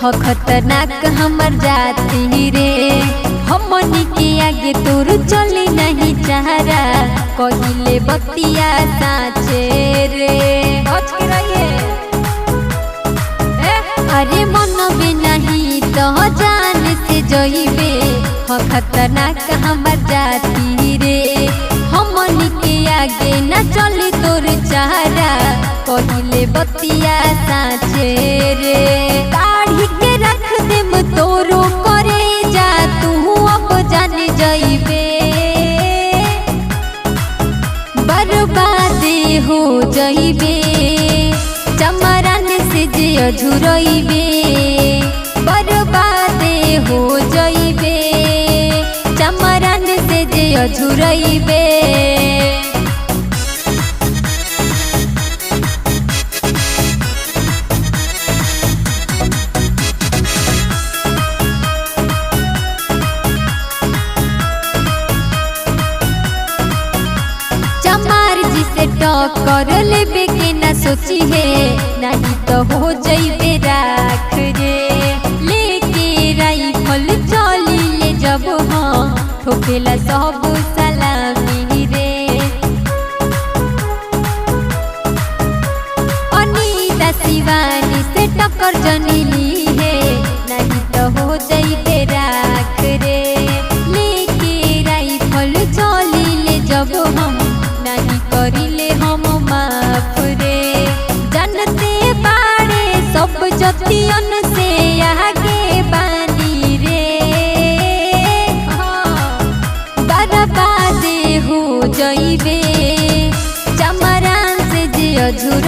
हो खतरनाक हमर जाती रे। हमनी के आगे तोर चली नहीं चाहरा कहिले बतिया साचे रे। अरे मन में नहीं तो जान से जइबे हो खतरनाक हमर जाती रे। हमनी के आगे न चली तोर चाहरा कहिले बतिया साचे रे। काढ़ी के रख देम तोरो करे जा तू अब जान जइबे बर्बाद हो जइबे चमरन से जे अझुरइबे बर्बाद हो जइबे चमरन से जे अझुरइबे। चमार जी से टक्कर लेबे के ना सोची है नहीं तो हो जइबे राख रे। लेके राइफल चली ले जब हाँ ठोकेला सब सलामी रे। अनीता शिवानी से टक्कर जनीली है नहीं तो हो जइबे राख रे। लेके राइफल चली ले जब हम नहीं करिले हम माफ रे। जानते बाड़े सब जतियन से आगे बानी रे। बर्बाद हो जइबे चमरान से जे अझुर